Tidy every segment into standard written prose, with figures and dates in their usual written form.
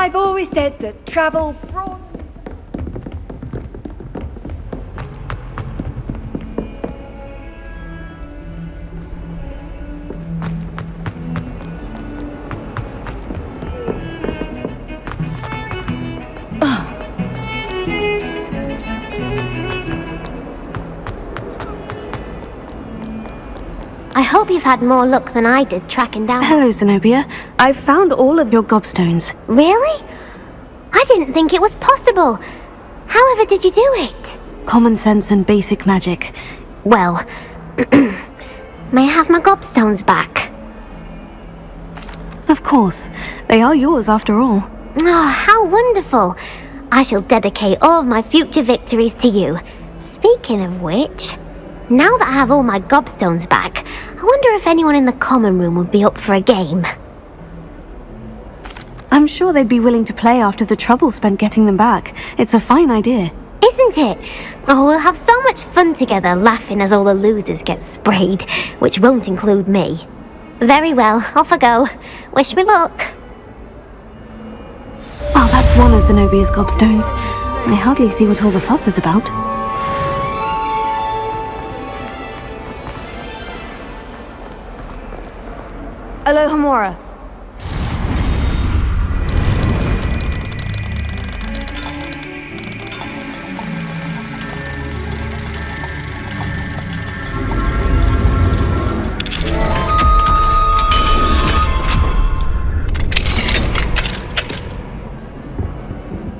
I've always said that travel brought... I hope you've had more luck than I did tracking down... Hello, Zenobia. I've found all of your gobstones. Really? I didn't think it was possible. However did you do it? Common sense and basic magic. Well, may I have my gobstones back? Of course. They are yours after all. Oh, how wonderful. I shall dedicate all of my future victories to you. Speaking of which, now that I have all my gobstones back, I wonder if anyone in the common room would be up for a game. I'm sure they'd be willing to play after the trouble spent getting them back. It's a fine idea. Isn't it? Oh, we'll have so much fun together laughing as all the losers get sprayed, which won't include me. Very well, off I go. Wish me luck. Oh, that's one of Zenobia's gobstones. I hardly see what all the fuss is about. Aloha Mora.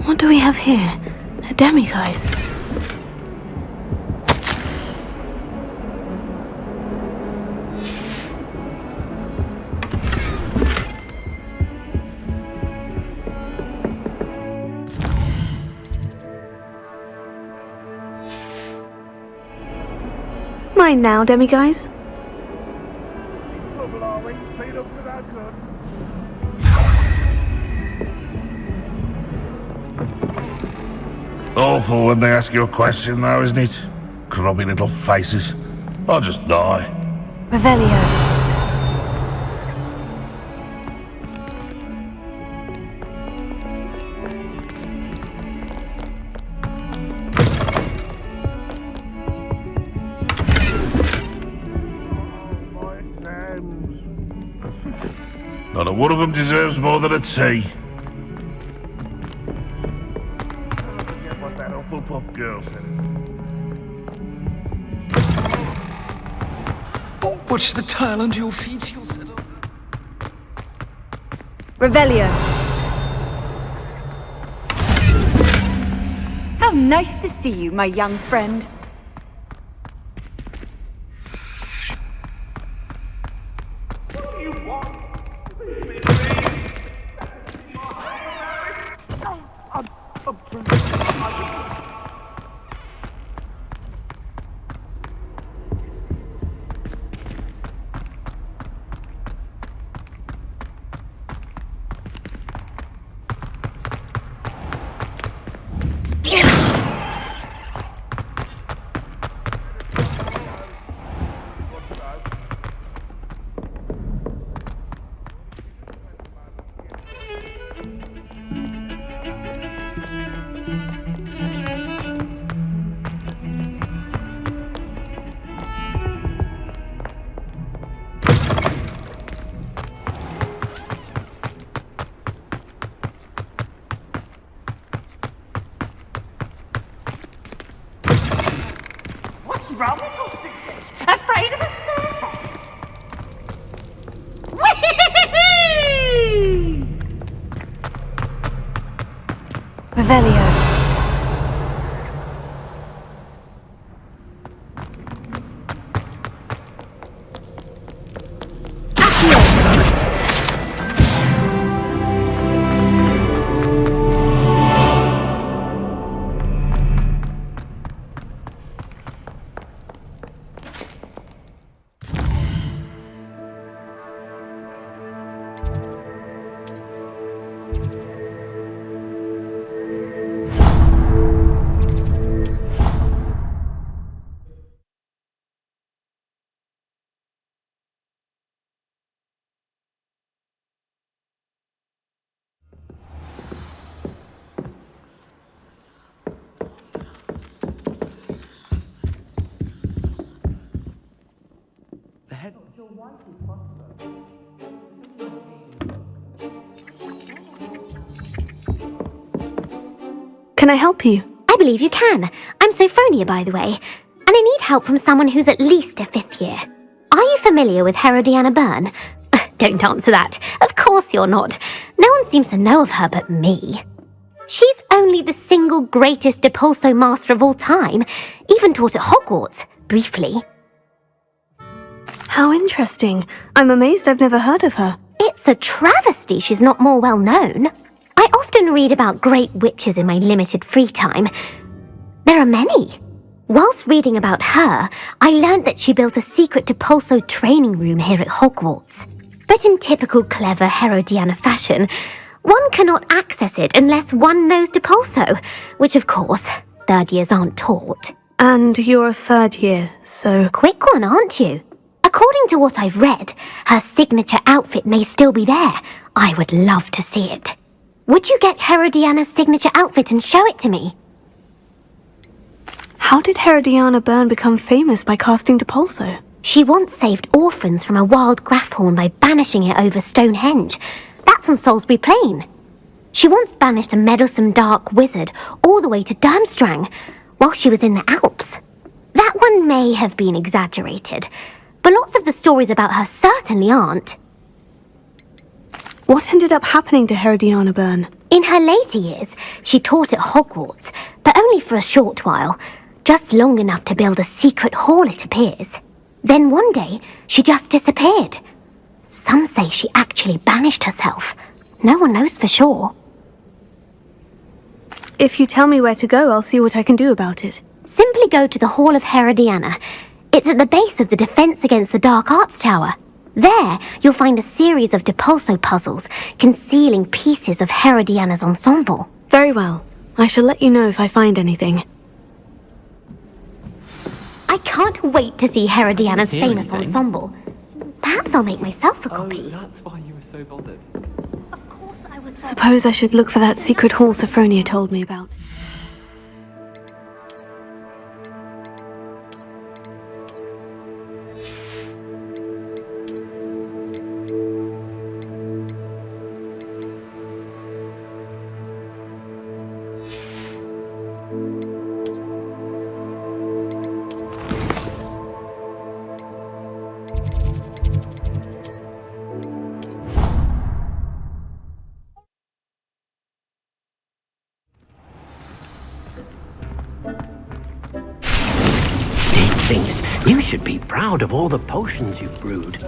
What do we have here? A demiguise. Mine now, demiguise. Awful when they ask you a question though, isn't it? Grubby little faces. I'll just die. Revelio. Not a one of them deserves more than a tea. What that Hufflepuff girl said. Oh, watch the tile under your feet, you'll settle. Revelio. How nice to see you, my young friend. wrong with those things? Afraid of themselves? Whee! Revelio. Can I help you? I believe you can. I'm Sophronia, by the way, and I need help from someone who's at least a 5th year. Are you familiar with Herodiana Byrne? Don't answer that. Of course you're not. No one seems to know of her but me. She's only the single greatest Depulso master of all time, even taught at Hogwarts, briefly. How interesting. I'm amazed I've never heard of her. It's a travesty she's not more well known. I often read about great witches in my limited free time. There are many. Whilst reading about her, I learned that she built a secret Depulso training room here at Hogwarts. But in typical clever Herodiana fashion, one cannot access it unless one knows Depulso, which of course, 3rd years aren't taught. And you're a 3rd year, so... Quick one, aren't you? According to what I've read, her signature outfit may still be there. I would love to see it. Would you get Herodiana's signature outfit and show it to me? How did Herodiana Byrne become famous by casting Depulso? She once saved orphans from a wild Grafhorn by banishing it over Stonehenge. That's on Salisbury Plain. She once banished a meddlesome dark wizard all the way to Durmstrang while she was in the Alps. That one may have been exaggerated, but lots of the stories about her certainly aren't. What ended up happening to Herodiana Byrne? In her later years, she taught at Hogwarts, but only for a short while, just long enough to build a secret hall, it appears. Then one day, she just disappeared. Some say she actually banished herself. No one knows for sure. If you tell me where to go, I'll see what I can do about it. Simply go to the Hall of Herodiana. It's at the base of the Defense Against the Dark Arts Tower. There, you'll find a series of Depulso puzzles concealing pieces of Herodiana's ensemble. Very well. I shall let you know if I find anything. I can't wait to see Herodiana's famous ensemble. Perhaps I'll make myself a copy. That's why you were so bothered. Of course I was... Suppose I should look for that secret hall Sophronia told me about. Thinks you should be proud of all the potions you've brewed.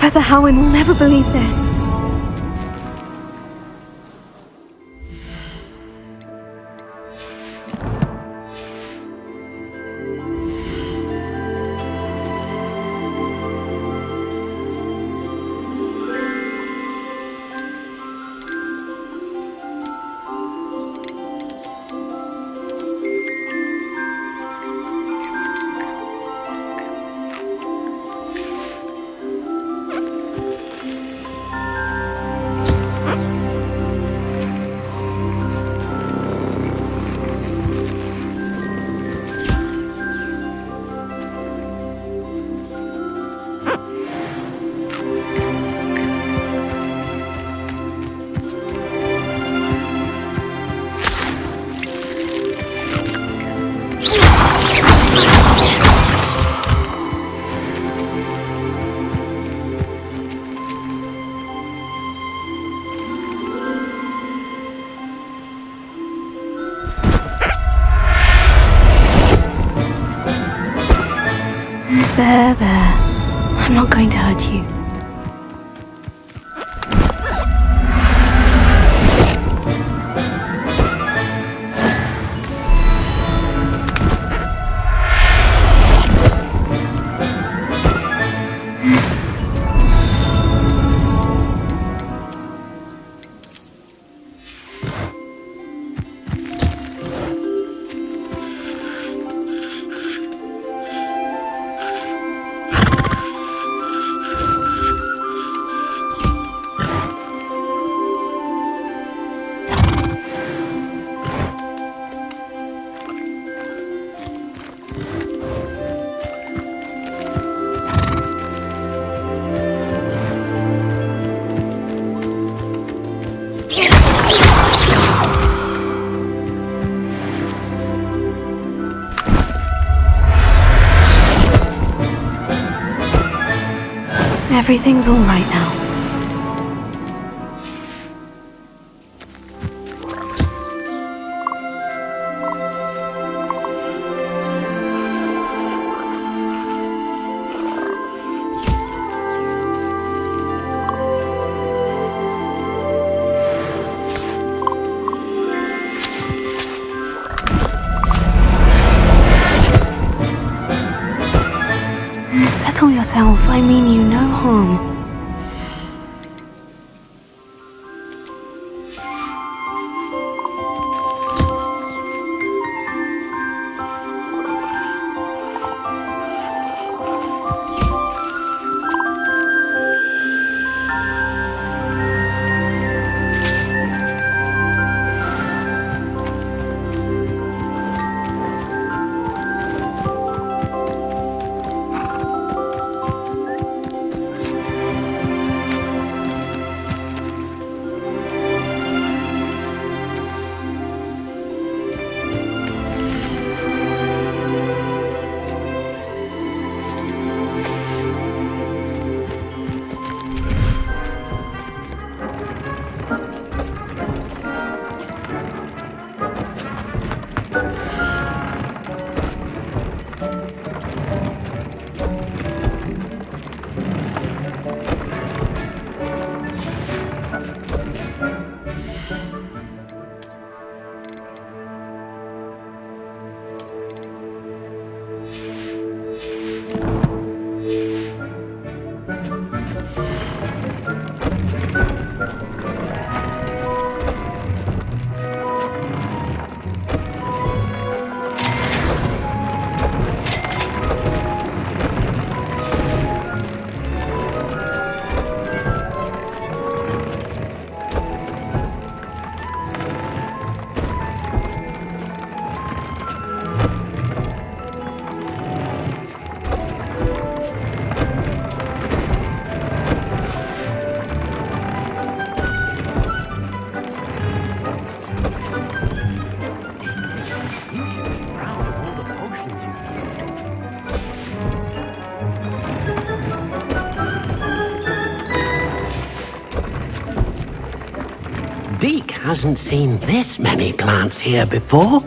Professor Howin will never believe this. There. I'm not going to hurt you. Everything's all right now. Settle yourself. I mean you no harm. Deke hasn't seen this many plants here before.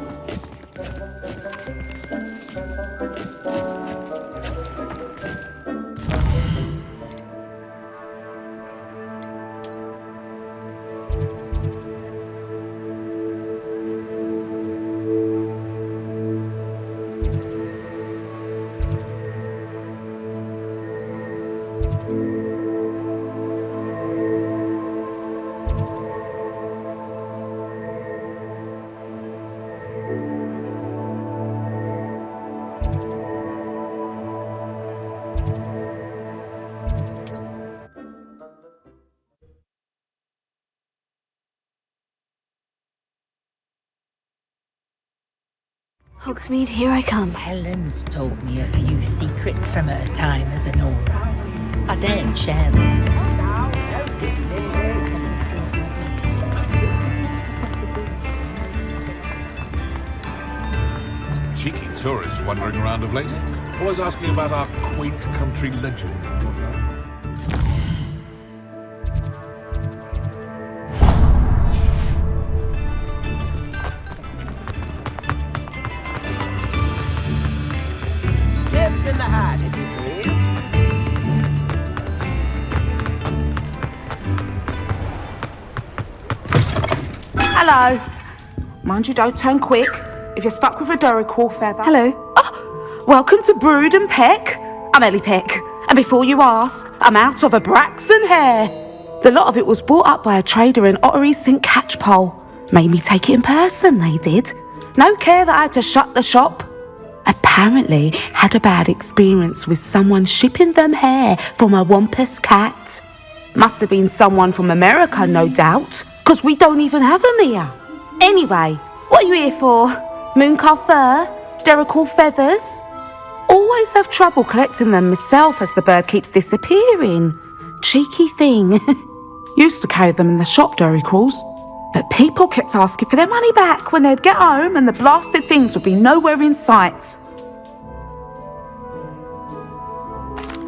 Hogsmeade, here I come. Helen's told me a few secrets from her time as an Aura. I daren't share them. Cheeky tourists wandering around of late. Always asking about our quaint country legend. Tips in the hat, if you please. Hello. Mind you don't turn quick. If you're stuck with a Duraquil feather... Hello. Oh, welcome to Brood and Peck. I'm Ellie Peck. And before you ask, I'm out of a Braxton hair. The lot of it was bought up by a trader in Ottery St Catchpole. Made me take it in person, they did. No care that I had to shut the shop. Apparently had a bad experience with someone shipping them hair for my Wampus cat. Must have been someone from America, no doubt, because we don't even have them here. Anyway, what are you here for? Mooncar fur? Duraquil feathers? Always have trouble collecting them myself as the bird keeps disappearing. Cheeky thing. Used to carry them in the shop, Duraquils, but people kept asking for their money back when they'd get home and the blasted things would be nowhere in sight.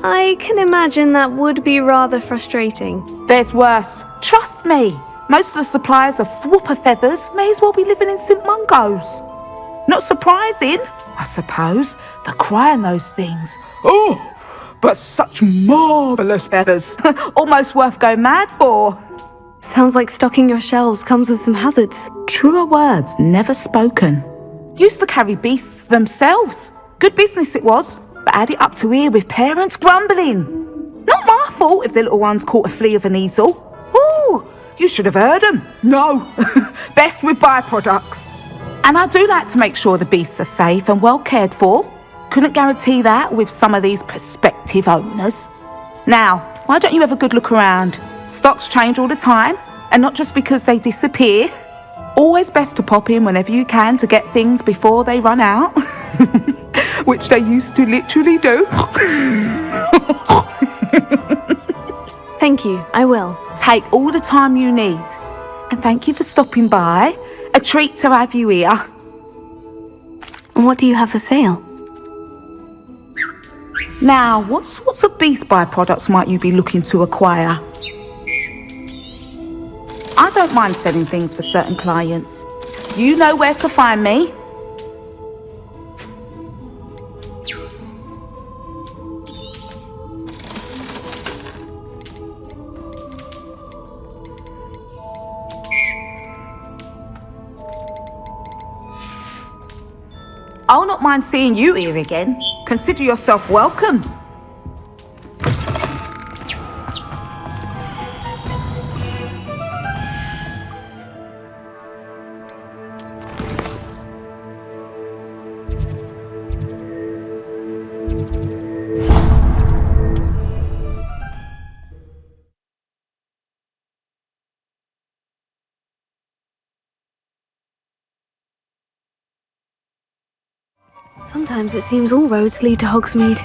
I can imagine that would be rather frustrating. There's worse. Trust me. Most of the suppliers of whooper feathers may as well be living in St Mungo's. Not surprising, I suppose, the cry on those things. Oh, but such marvellous feathers. Almost worth going mad for. Sounds like stocking your shelves comes with some hazards. Truer words never spoken. Used to carry beasts themselves. Good business it was, but had it up to here with parents grumbling. Not my fault if the little ones caught a flea of an easel. Ooh, you should have heard them. No, best with byproducts. And I do like to make sure the beasts are safe and well cared for. Couldn't guarantee that with some of these prospective owners. Now, why don't you have a good look around? Stocks change all the time, and not just because they disappear. Always best to pop in whenever you can to get things before they run out. Which they used to literally do. Thank you, I will. Take all the time you need. And thank you for stopping by. A treat to have you here. And what do you have for sale? Now, what sorts of beast byproducts might you be looking to acquire? I don't mind selling things for certain clients. You know where to find me. I'll not mind seeing you here again. Consider yourself welcome. Sometimes it seems all roads lead to Hogsmeade.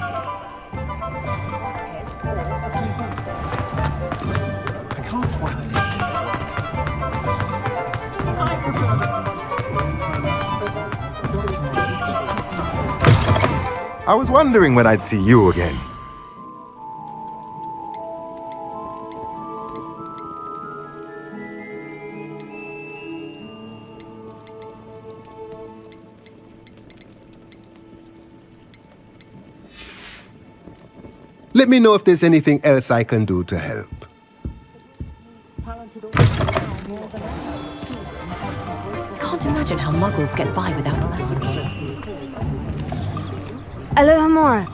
I was wondering when I'd see you again. Let me know if there's anything else I can do to help. Can't imagine how muggles get by without Alohomora.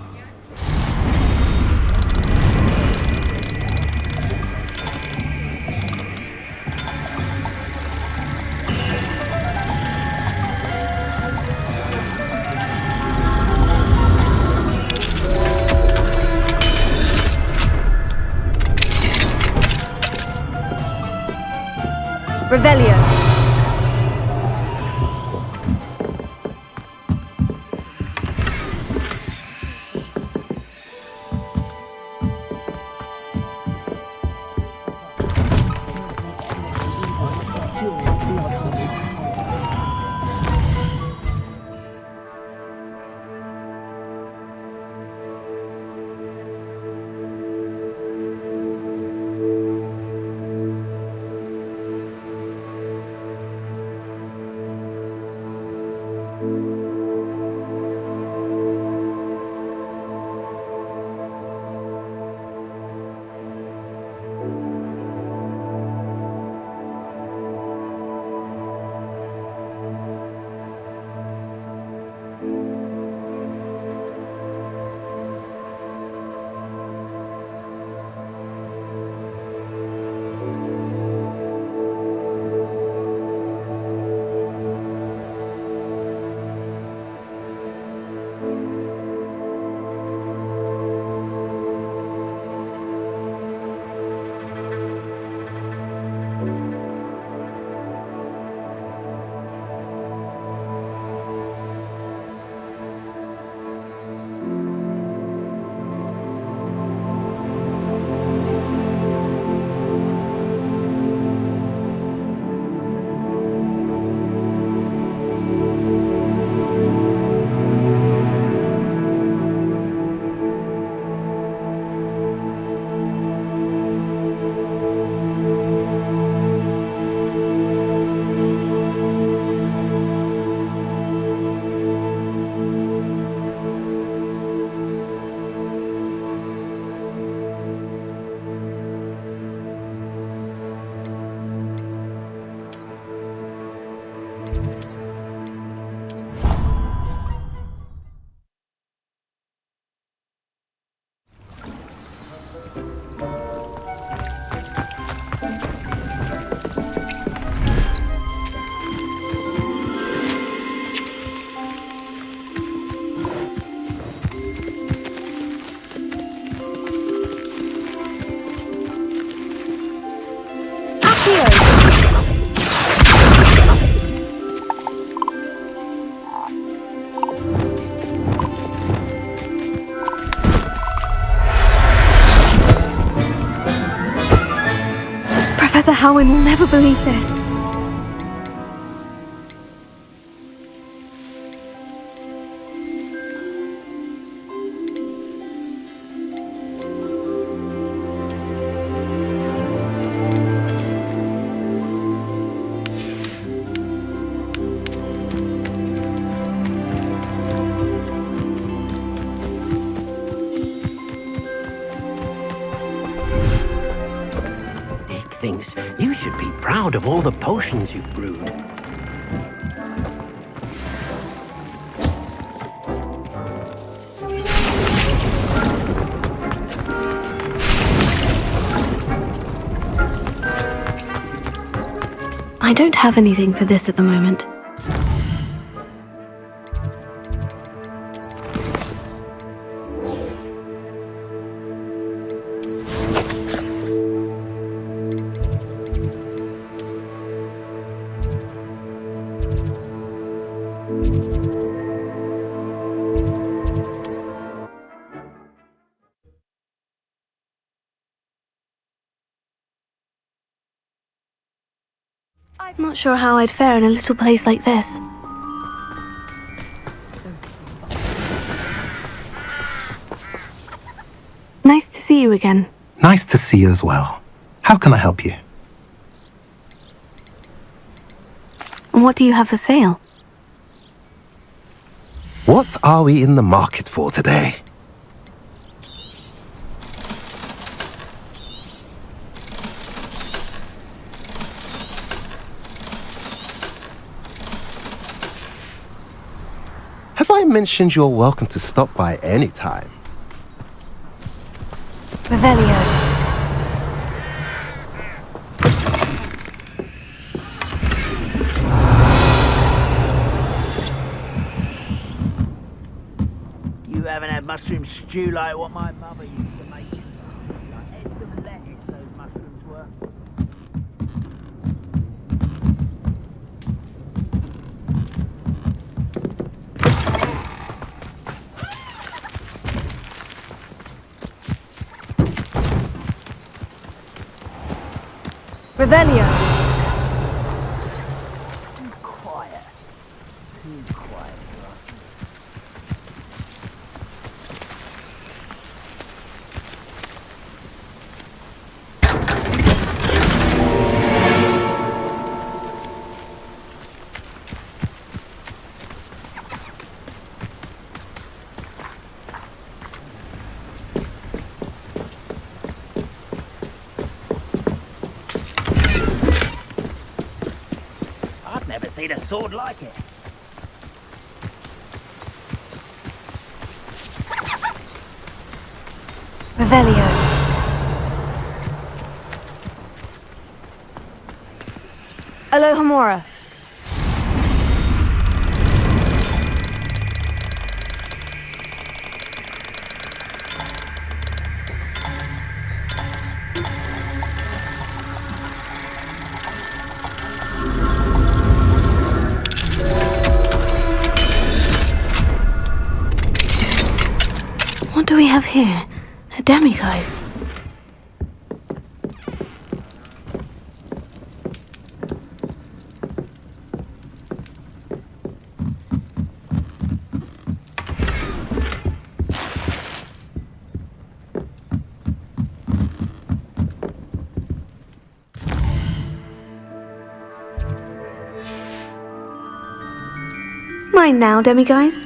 Revelio. Sir Howin will never believe this. Thinks you should be proud of all the potions you've brewed. I don't have anything for this at the moment. I'm not sure how I'd fare in a little place like this. Nice to see you again. Nice to see you as well. How can I help you? What do you have for sale? What are we in the market for today? Have I mentioned you're welcome to stop by any time? Revelio. You haven't had mushroom stew like what my mother used to make it. Like heads of lettuce, those mushrooms were. Revelio. Too quiet. Too quiet. Seen a sword like it. Revelio. Alohomora. What do we have here? A demiguise. Mine now, demiguise.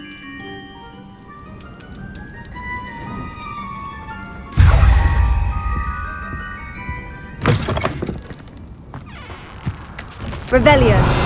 Revelio.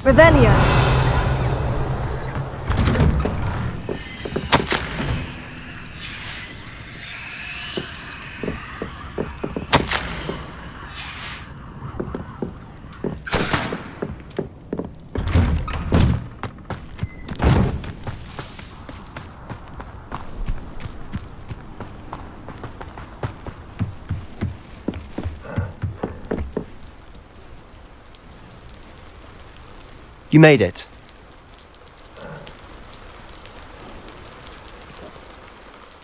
Revelio. You made it.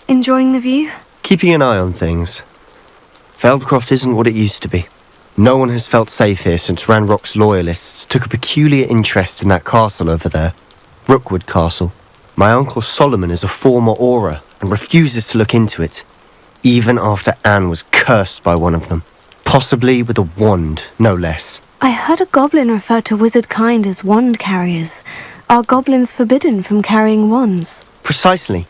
Enjoying the view? Keeping an eye on things. Feldcroft isn't what it used to be. No one has felt safe here since Ranrock's loyalists took a peculiar interest in that castle over there. Rookwood Castle. My uncle Solomon is a former Aura and refuses to look into it, even after Anne was cursed by one of them. Possibly with a wand, no less. I heard a goblin refer to wizard kind as wand carriers. Are goblins forbidden from carrying wands? Precisely.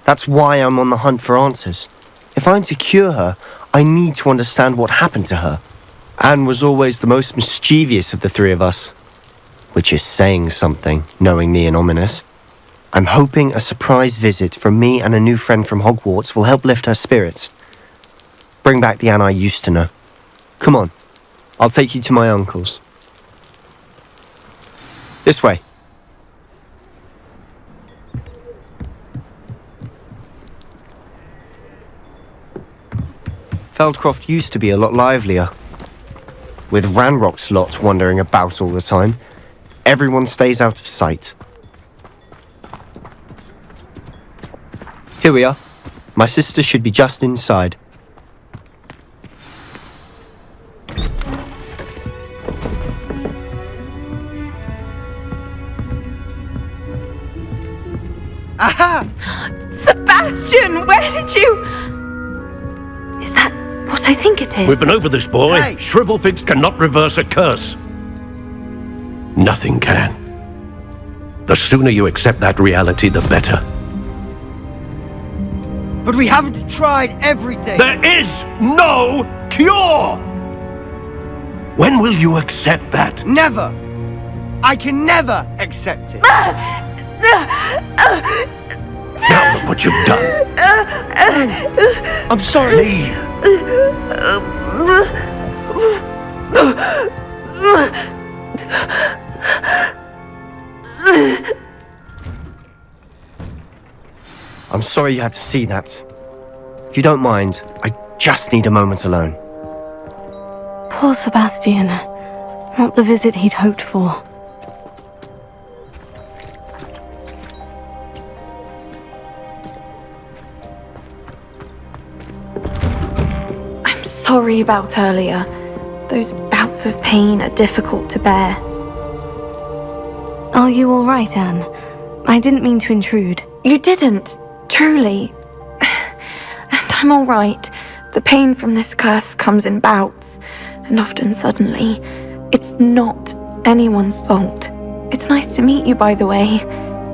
That's why I'm on the hunt for answers. If I'm to cure her, I need to understand what happened to her. Anne was always the most mischievous of the three of us. Which is saying something, knowing me and ominous. I'm hoping a surprise visit from me and a new friend from Hogwarts will help lift her spirits. Bring back the Anne I used to know. Come on, I'll take you to my uncle's. This way. Feldcroft used to be a lot livelier. With Ranrock's lot wandering about all the time, everyone stays out of sight. Here we are. My sister should be just inside. Aha! Sebastian, where did you... Is that what I think it is? We've been over this, boy. Hey. Shrivelfigs cannot reverse a curse. Nothing can. The sooner you accept that reality, the better. But we haven't tried everything. There is no cure! When will you accept that? Never. I can never accept it. Now look what you've done. I'm sorry. Leave. I'm sorry you had to see that. If you don't mind, I just need a moment alone. Poor Sebastian. Not the visit he'd hoped for. I'm sorry about earlier. Those bouts of pain are difficult to bear. Are you all right, Anne? I didn't mean to intrude. You didn't, truly. And I'm all right. The pain from this curse comes in bouts, and often suddenly. It's not anyone's fault. It's nice to meet you, by the way.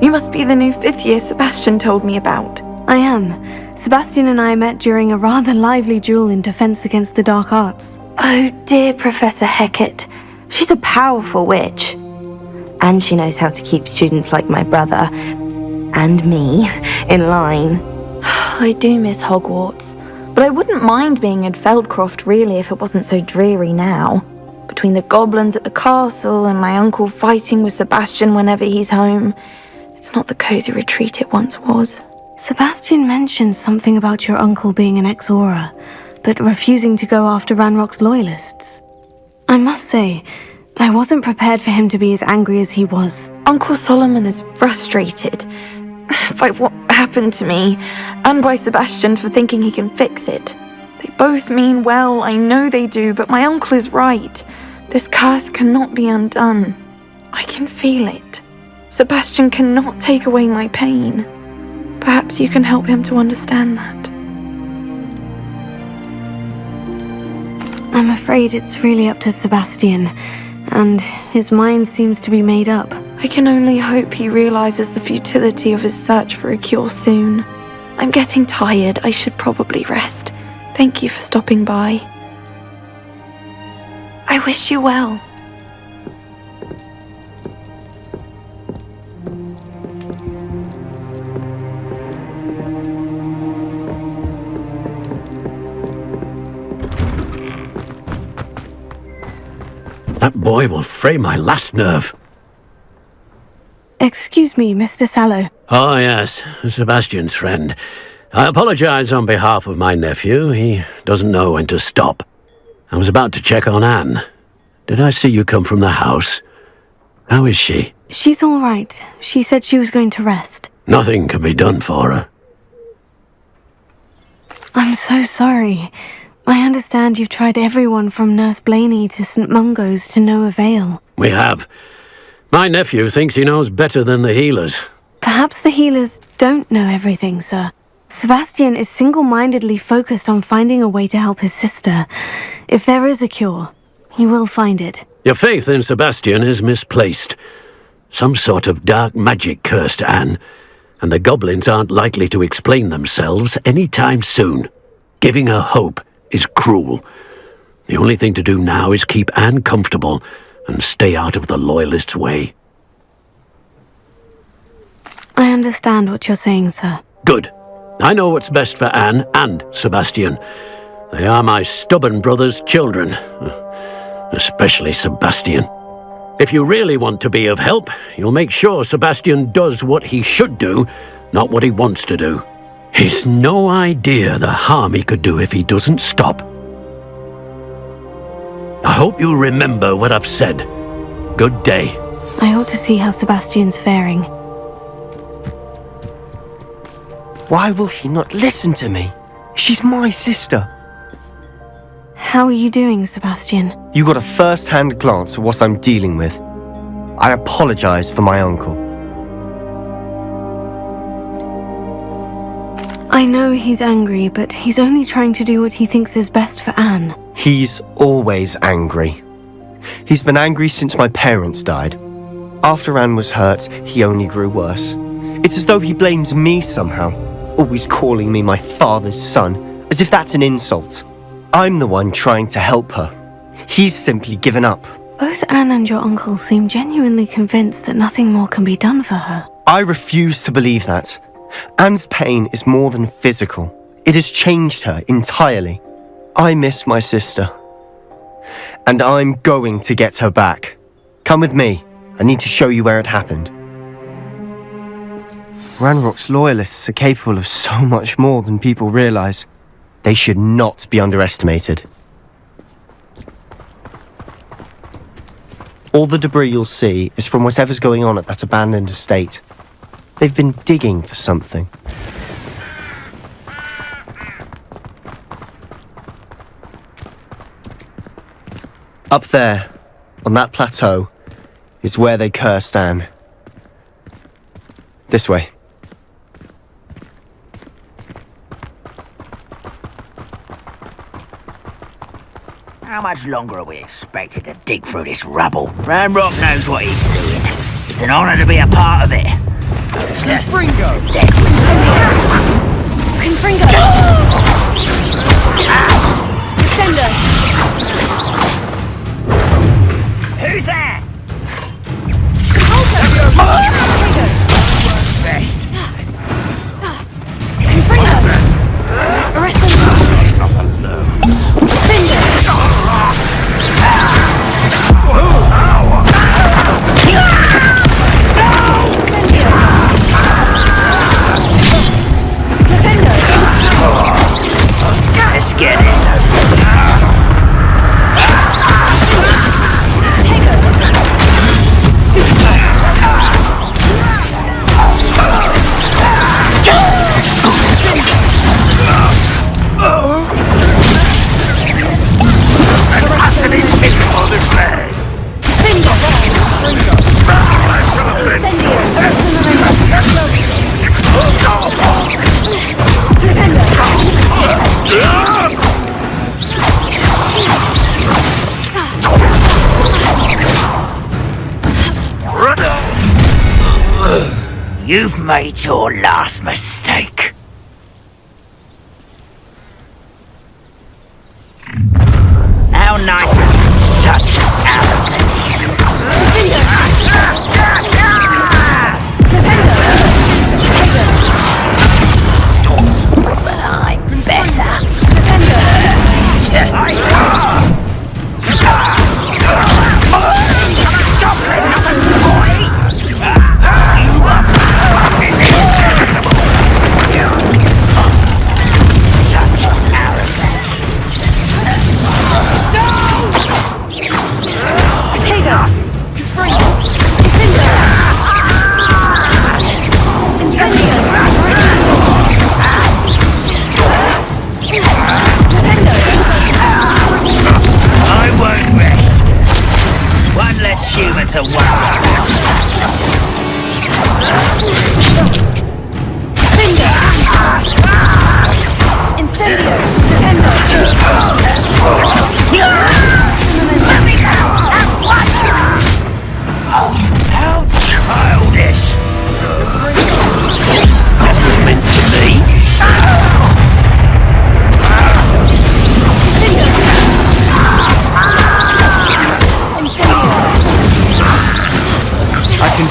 You must be the new 5th year Sebastian told me about. I am. Sebastian and I met during a rather lively duel in Defense Against the Dark Arts. Oh dear, Professor Hecat. She's a powerful witch. And she knows how to keep students like my brother, and me, in line. I do miss Hogwarts, but I wouldn't mind being in Feldcroft really if it wasn't so dreary now. Between the goblins at the castle and my uncle fighting with Sebastian whenever he's home, it's not the cozy retreat it once was. Sebastian mentioned something about your uncle being an ex-Aura, but refusing to go after Ranrock's loyalists. I must say, I wasn't prepared for him to be as angry as he was. Uncle Solomon is frustrated by what happened to me, and by Sebastian for thinking he can fix it. They both mean well, I know they do, but my uncle is right. This curse cannot be undone. I can feel it. Sebastian cannot take away my pain. Perhaps you can help him to understand that. I'm afraid it's really up to Sebastian, and his mind seems to be made up. I can only hope he realizes the futility of his search for a cure soon. I'm getting tired. I should probably rest. Thank you for stopping by. I wish you well. That boy will fray my last nerve. Excuse me, Mr. Sallow. Oh, yes, Sebastian's friend. I apologize on behalf of my nephew. He doesn't know when to stop. I was about to check on Anne. Did I see you come from the house? How is she? She's all right. She said she was going to rest. Nothing can be done for her. I'm so sorry. I understand you've tried everyone from Nurse Blaney to St. Mungo's to no avail. We have. My nephew thinks he knows better than the healers. Perhaps the healers don't know everything, sir. Sebastian is single-mindedly focused on finding a way to help his sister. If there is a cure, he will find it. Your faith in Sebastian is misplaced. Some sort of dark magic cursed Anne, and the goblins aren't likely to explain themselves any time soon. Giving her hope is cruel. The only thing to do now is keep Anne comfortable and stay out of the Loyalists' way. I understand what you're saying, sir. Good. I know what's best for Anne and Sebastian. They are my stubborn brother's children. Especially Sebastian. If you really want to be of help, you'll make sure Sebastian does what he should do, not what he wants to do. He's no idea the harm he could do if he doesn't stop. I hope you remember what I've said. Good day. I ought to see how Sebastian's faring. Why will he not listen to me? She's my sister. How are you doing, Sebastian? You got a first-hand glance at what I'm dealing with. I apologize for my uncle. I know he's angry, but he's only trying to do what he thinks is best for Anne. He's always angry. He's been angry since my parents died. After Anne was hurt, he only grew worse. It's as though he blames me somehow, always calling me my father's son, as if that's an insult. I'm the one trying to help her. He's simply given up. Both Anne and your uncle seem genuinely convinced that nothing more can be done for her. I refuse to believe that. Anne's pain is more than physical. It has changed her entirely. I miss my sister. And I'm going to get her back. Come with me. I need to show you where it happened. Ranrock's Loyalists are capable of so much more than people realize. They should not be underestimated. All the debris you'll see is from whatever's going on at that abandoned estate. They've been digging for something. Up there, on that plateau, is where they cursed Anne. This way. How much longer are we expected to dig through this rubble? Ranrock knows what he's doing. It's an honor to be a part of it. Confringo! Confringo! Descender! Who's there? Confringo! Arrest him! Not alone. Let's get this over. You've made your last mistake. How nice of you, such arrogance. But I'm better. Such arrogance.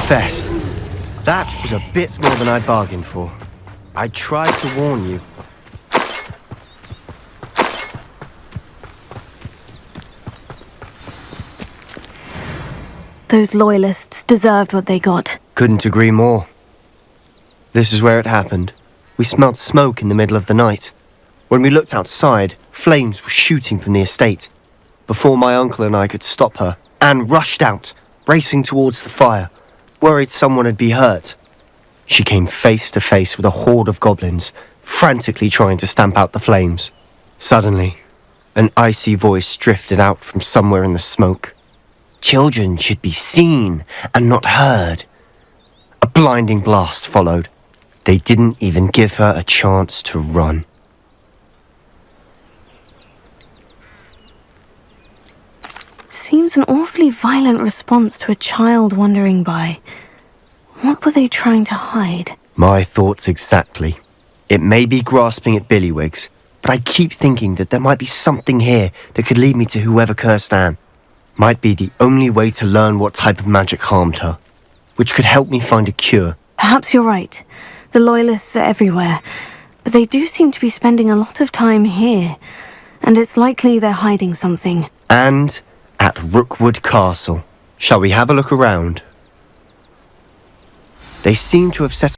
confess, that was a bit more than I bargained for. I tried to warn you. Those loyalists deserved what they got. Couldn't agree more. This is where it happened. We smelled smoke in the middle of the night. When we looked outside, flames were shooting from the estate. Before my uncle and I could stop her, Anne rushed out, racing towards the fire, worried someone had been hurt. She came face to face with a horde of goblins, frantically trying to stamp out the flames. Suddenly, an icy voice drifted out from somewhere in the smoke. Children should be seen and not heard. A blinding blast followed. They didn't even give her a chance to run. Seems an awfully violent response to a child wandering by. What were they trying to hide? My thoughts exactly. It may be grasping at Bailistx, but I keep thinking that there might be something here that could lead me to whoever cursed Anne. Might be the only way to learn what type of magic harmed her, which could help me find a cure. Perhaps you're right. The loyalists are everywhere, but they do seem to be spending a lot of time here, and it's likely they're hiding something. And at Rookwood Castle. Shall we have a look around? They seem to have set